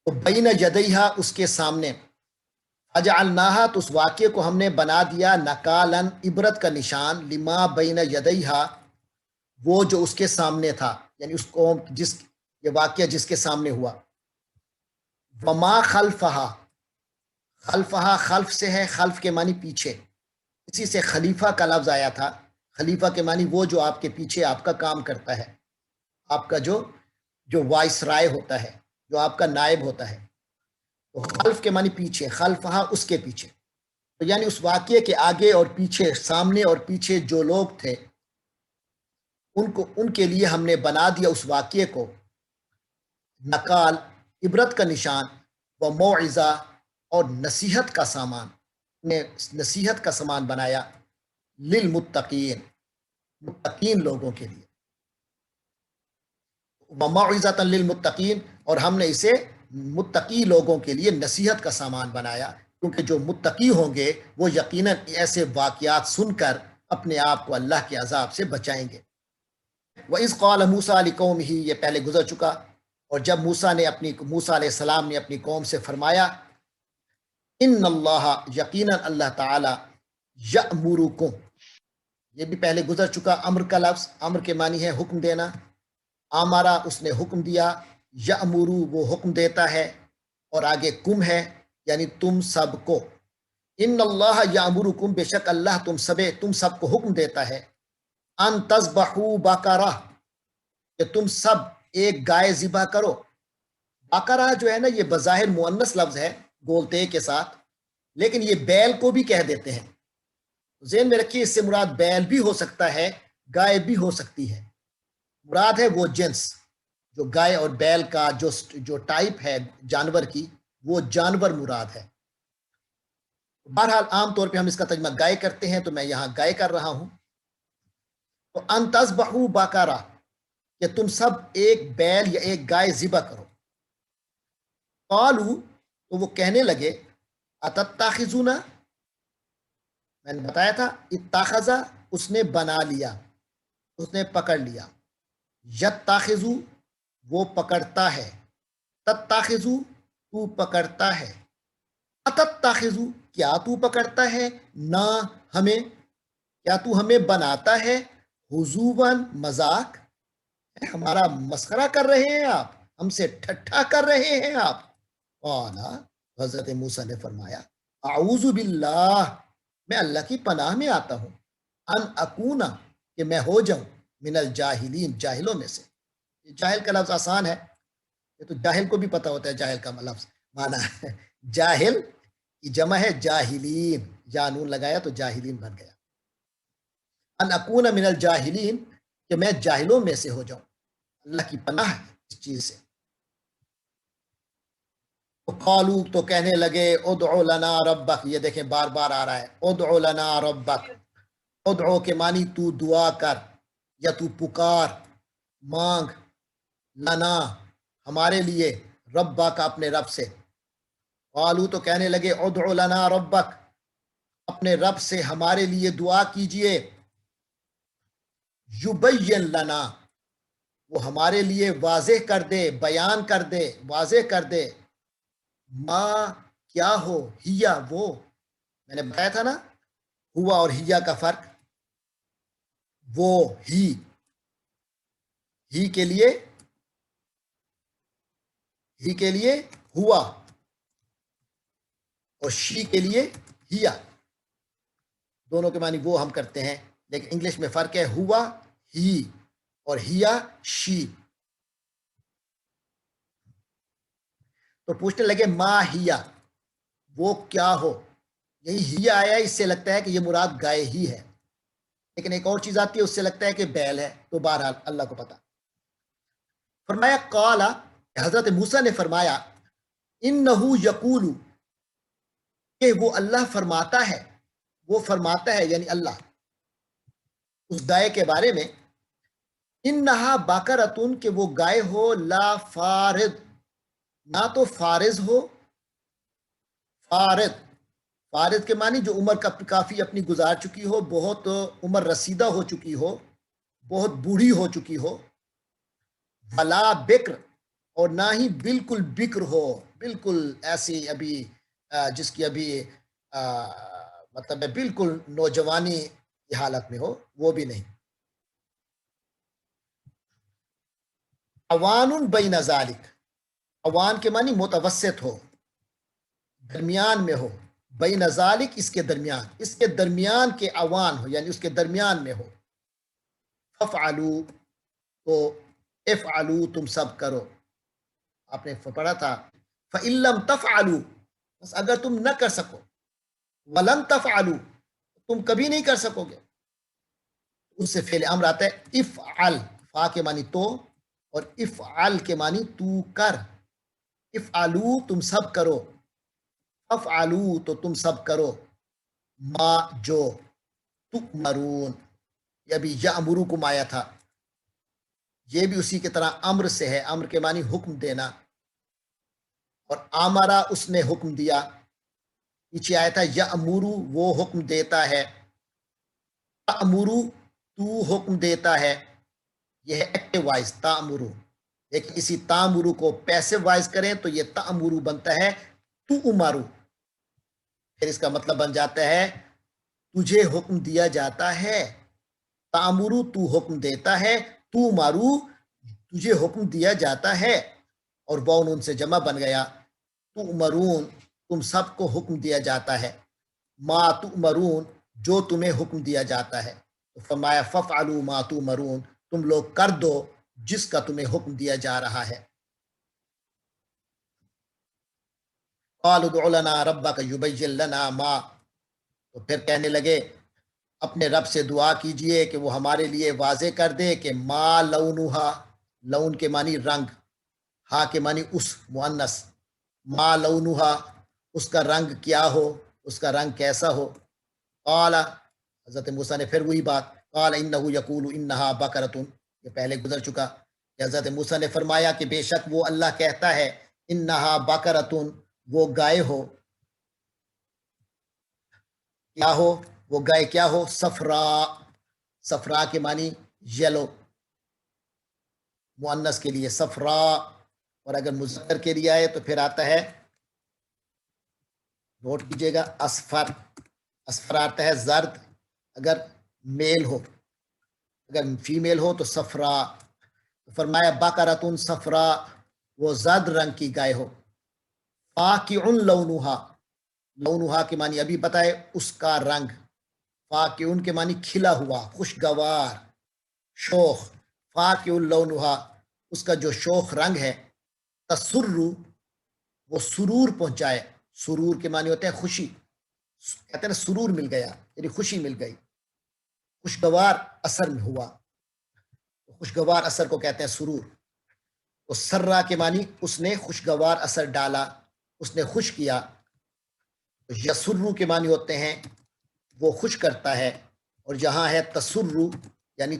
تو بین یدیہا اس کے سامنے، فجعلناہا تو اس واقعے کو ہم نے بنا دیا نکالن، عبرت کا نشان، لما بین یدیہا وہ جو اس کے سامنے تھا، یعنی اس قوم یہ واقعہ جس کے سامنے ہوا. وما خلفہا، خلفہا خلف سے ہے، خلف کے معنی پیچھے، اسی سے خلیفہ کا لفظ آیا تھا. خلیفہ کے معنی وہ جو آپ کے پیچھے آپ کا کام کرتا ہے، آپ کا جو وائس رائے ہوتا ہے، جو آپ کا نائب ہوتا ہے. تو خلف کے معنی پیچھے، خلفہا اس کے پیچھے، تو یعنی اس واقعے کے آگے اور پیچھے، سامنے اور پیچھے جو لوگ تھے ان کے لیے ہم نے بنا دیا اس واقعے کو نکال، عبرت کا نشان، و موعظہ اور نصیحت کا سامان، نے نصیحت کا سامان بنایا، للمتقین، متقین لوگوں کے لیے. وموعظۃ للمتقین، اور ہم نے اسے متقی لوگوں کے لیے نصیحت کا سامان بنایا، کیونکہ جو متقی ہوں گے وہ یقیناً ایسے واقعات سن کر اپنے آپ کو اللہ کے عذاب سے بچائیں گے۔ وَإِذْ قَالَ مُوسَىٰ لِقَوْمِهِ، یہ پہلے گزر چکا، اور جب موسیٰ علیہ السلام نے اپنی قوم سے فرمایا، ان اللہ، یقیناً اللہ تعالی، یأمرکم، یہ بھی پہلے گزر چکا، امر کا لفظ، امر کے معنی ہے حکم دینا، آمارا اس نے حکم دیا، یأمرو وہ حکم دیتا ہے، اور آگے کم ہے یعنی تم سب کو، ان اللہ یأمرکم، بے شک اللہ تم سب کو حکم دیتا ہے، ان تذبحوا بقرہ، کہ تم سب ایک گائے ذبح کرو۔ بقرہ جو ہے نا، یہ بظاہر مؤنث لفظ ہے گولتے کے ساتھ، لیکن یہ بیل کو بھی کہہ دیتے ہیں، ذہن میں رکھیے، اس سے مراد بیل بھی ہو سکتا ہے، گائے بھی ہو سکتی ہے، مراد ہے وہ جنس، جو گائے اور بیل کا جو ٹائپ ہے جانور کی، وہ جانور مراد ہے۔ بہرحال عام طور پہ ہم اس کا ترجمہ گائے کرتے ہیں، تو میں یہاں گائے کر رہا ہوں۔ تو ان تذبحوا بقرہ، کہ تم سب ایک بیل یا ایک گائے ذبح کرو۔ قالوا، تو وہ کہنے لگے، اتتخذونا، میں نے بتایا تھا اتخذا، اس نے بنا لیا، اس نے پکڑ لیا، یتخذو وہ پکڑتا ہے، تتخذو تو پکڑتا ہے، اتتخذو کیا تو پکڑتا ہے، نہ ہمیں، کیا تو ہمیں بناتا ہے، حضوباً مذاق، ہمارا مسخرہ کر رہے ہیں آپ، ہم سے ٹھٹھا کر رہے ہیں آپ۔ قال، حضرت موسیٰ نے فرمایا، اعوذ باللہ، میں اللہ کی پناہ میں آتا ہوں، ان اکونا، کہ میں ہو جاؤں، من الجاہلین، جاہلوں میں سے۔ جاہل کا لفظ آسان ہے، یہ تو جاہل کو بھی پتہ ہوتا ہے، جاہل کا لفظ مانا ہے، جاہل کی جمع ہے جاہلین، یا نون لگایا تو جاہلین بن گیا۔ ان اکون من الجاہلین، کہ میں جاہلوں میں سے ہو جاؤں، اللہ کی پناہ ہے اس چیز سے۔ قالو، تو کہنے لگے، ادعو لنا ربک، یہ دیکھیں بار بار آ رہا ہے، ادعو لنا ربک، ادعو کے معنی تو دعا کر یا تو پکار، مانگ، لنا ہمارے لیے، ربک اپنے رب سے۔ قالو، تو کہنے لگے، ادعو لنا ربک، اپنے رب سے ہمارے لیے دعا کیجئے، یبین لنا، وہ ہمارے لیے واضح کر دے، بیان کر دے، واضح کر دے، ما کیا ہو، ہیا وہ، میں نے بتایا تھا نا ہوا اور ہیا کا فرق، وہ ہی کے لیے ہوا، اور شی کے لیے ہیا، دونوں کے معنی وہ ہم کرتے ہیں، لیکن انگلش میں فرق ہے، ہوا ہی اور ہیا شی۔ تو پوچھنے لگے، ما ہیا، وہ کیا ہو، یہی ہیا آیا، اس سے لگتا ہے کہ یہ مراد گائے ہی ہے، لیکن ایک اور چیز آتی ہے، اس سے لگتا ہے کہ بیل ہے، تو بہرحال اللہ کو پتا۔ فرمایا، قال، حضرت موسیٰ نے فرمایا، انہو یقول، کہ وہ اللہ فرماتا ہے، وہ فرماتا ہے یعنی اللہ، اس گائے کے بارے میں، انہا بقرۃ، کہ وہ گائے ہو، لا فارض، نہ تو فارض ہو، فارض کے معنی جو عمر کافی اپنی گزار چکی ہو، بہت عمر رسیدہ ہو چکی ہو، بہت بوڑھی ہو چکی ہو، ولا بکر، اور نہ ہی بالکل بکر ہو، بالکل ایسی ابھی جس کی ابھی مطلب ہے بالکل نوجوانی کی حالت میں ہو، وہ بھی نہیں۔ اوان بین ذالک، اوان کے معنی متوسط ہو، درمیان میں ہو، بین ذالک اس کے درمیان کے اوان ہو، یعنی اس کے درمیان میں ہو۔ ففعلو، تو افعلو تم سب کرو، آپ نے پڑھا تھا فَإِن لَّمْ تَفْعَلُوا، بس اگر تم نہ کر سکو، وَلَن تَفْعَلُوا، تم کبھی نہیں کر سکو گے، اس سے فعل امر آتا ہے افعل، فا کے معنی تو، اور افعل کے معنی تو کر، افعلو تم سب کرو، افعلو تو تم سب کرو، ما جو، تؤمرون، یہ بھی یأمرکم آیا تھا، یہ بھی اسی کی طرح امر سے ہے، امر کے معنی حکم دینا، اور آمرا اس نے حکم دیا، پیچھے آیا تھا یأمرو وہ حکم دیتا ہے، تأمرو تو حکم دیتا ہے، یہ ہے ایکٹیو وائز تأمرو، لیکن اسی تأمرو کو پیسو وائز کریں تو یہ تأمرو بنتا ہے تو امارو، پھر اس کا مطلب بن جاتا ہے تجھے حکم دیا جاتا ہے، تأمرو تو حکم دیتا ہے، تو مارو تجھے حکم دیا جاتا ہے، اور بون ان سے جمع بن گیا، تو مرون تم سب کو حکم دیا جاتا ہے، ما تو مرون جو تمہیں حکم دیا جاتا ہے، تو فرمایا ففعلوا ما تو مرون تم لوگ کر دو جس کا تمہیں حکم دیا جا رہا ہے۔ قالوا ادع لنا ربك يبين لنا ما، تو پھر کہنے لگے اپنے رب سے دعا کیجئے کہ وہ ہمارے لیے واضح کر دے کہ ما لونہا، لون کے معنی رنگ، ہا کے معنی اس مؤنث، ما لونہا اس کا رنگ کیا ہو، اس کا رنگ کیسا ہو۔ قال حضرت موسیٰ نے پھر وہی بات، قال انہ یقول انہا بقرۃ، یہ پہلے گزر چکا کہ حضرت موسیٰ نے فرمایا کہ بے شک وہ اللہ کہتا ہے انہا بقرۃ، وہ گائے ہو، کیا ہو وہ گائے کیا ہو، صفرا، صفرا کے معنی یلو، مؤنث کے لیے صفرا، اور اگر مذکر کے لیے آئے تو پھر آتا ہے، نوٹ کیجئے گا، اصفر، اصفر آتا ہے زرد اگر میل ہو، اگر فیمیل ہو تو صفرا، فرمایا بقرۃ صفرا، وہ زرد رنگ کی گائے ہو، فاقع لونہا، لونہا کے معنی ابھی بتائے اس کا رنگ، فاقع کے معنی کھلا ہوا، خوشگوار، شوخ، فاقع لونہا اس کا جو شوخ رنگ ہے، تسر وہ سرور پہنچائے، سرور کے معنی ہوتے ہیں خوشی، کہتے ہیں نا سرور مل گیا یعنی خوشی مل گئی، خوشگوار اثر میں ہوا، خوشگوار اثر کو کہتے ہیں سرور، تو سرا کے معنی اس نے خوشگوار اثر ڈالا، اس نے خوش کیا، یسرو کے معنی ہوتے ہیں وہ خوش کرتا ہے، اور جہاں ہے تسرو یعنی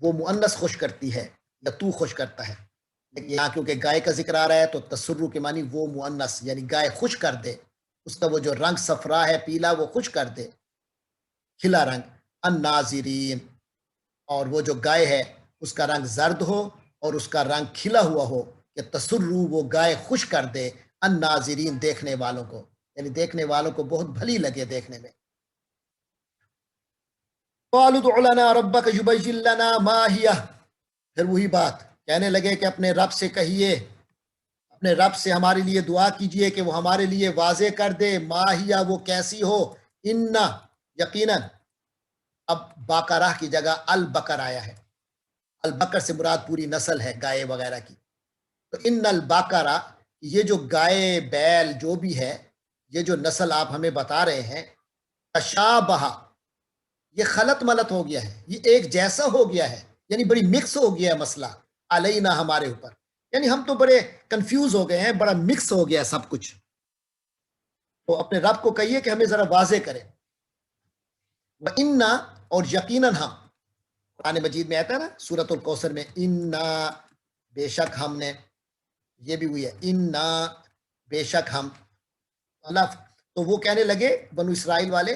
وہ مؤنث خوش کرتی ہے یا تو خوش کرتا ہے، لیکن یہاں کیونکہ گائے کا ذکر آ رہا ہے تو تسرو کے معنی وہ مؤنث یعنی گائے خوش کر دے، اس کا وہ جو رنگ صفرا ہے پیلا وہ خوش کر دے، کھلا رنگ، الناظرین، اور وہ جو گائے ہے اس کا رنگ زرد ہو اور اس کا رنگ کھلا ہوا ہو، کہ تسرو وہ گائے خوش کر دے، الناظرین دیکھنے والوں کو، یعنی دیکھنے والوں کو بہت بھلی لگے دیکھنے میں۔ قالوا ادع لنا ربك يبين لنا ما هي، پھر وہی بات کہنے لگے کہ اپنے رب سے کہیے، اپنے رب سے ہمارے لیے دعا کیجئے کہ وہ ہمارے لیے واضح کر دے، ما ہی وہ کیسی ہو، ان یقیناً، اب باقرہ کی جگہ البقر آیا ہے، البقر سے مراد پوری نسل ہے گائے وغیرہ کی، تو ان البقرہ یہ جو گائے بیل جو بھی ہے، یہ جو نسل آپ ہمیں بتا رہے ہیں، تشابہ یہ خلط ملط ہو گیا ہے، یہ ایک جیسا ہو گیا ہے، یعنی بڑی مکس ہو گیا ہے مسئلہ، علینا ہمارے اوپر، یعنی ہم تو بڑے کنفیوز ہو گئے ہیں، بڑا مکس ہو گیا سب کچھ، تو اپنے رب کو کہیے کہ ہمیں ذرا واضح کرے، وَإِنَّا اور یقیناً ہم، قرآن مجید میں آتا ہے نا سورۃ الکوثر میں، اِنَّا بے شک ہم نے، یہ بھی ہوئی ہے اِنَّا بے شک ہم، اللہ، تو وہ کہنے لگے بنو اسرائیل والے،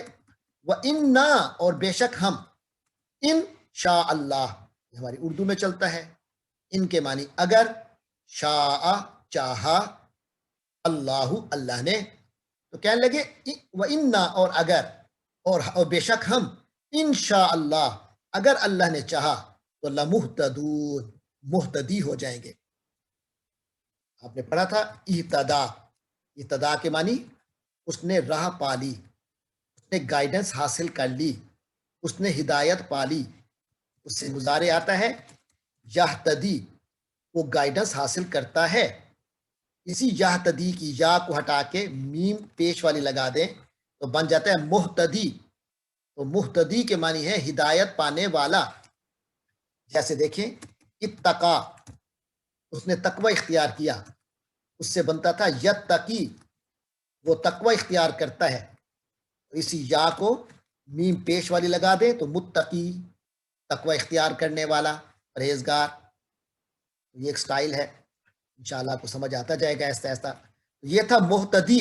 وَإِنَّا اور بے شک ہم، ان شاء اللہ، یہ ہماری اردو میں چلتا ہے، ان کے معنی اگر، شاء چاہا، اللہ اللہ نے، تو کہنے لگے وَإِنَّا اور اگر، اور بے شک ہم، ان شاء اللہ اگر اللہ نے چاہا تو لمہتدون مہتدی ہو جائیں گے۔ آپ نے پڑھا تھا اہتدا، اہتدا کے معنی اس نے راہ پالی، اس نے گائیڈنس حاصل کر لی، اس نے ہدایت پالی، اس سے مضارع آتا ہے یہتدی، وہ گائیڈنس حاصل کرتا ہے، اسی یہتدی کی یا کو ہٹا کے میم پیش والی لگا دیں تو بن جاتا ہے مہتدی، تو مہتدی کے معنی ہے ہدایت پانے والا، جیسے دیکھیں اتقا، اس نے تقوی اختیار کیا، اس سے بنتا تھا یتقی، وہ تقوی اختیار کرتا ہے، اسی یا کو میم پیش والی لگا دیں تو متقی، تقوی اختیار کرنے والا، پرہیزگار، یہ ایک سٹائل ہے، انشاءاللہ آپ کو سمجھ آتا جائے گا ایسا ایسا، یہ تھا مہتدی۔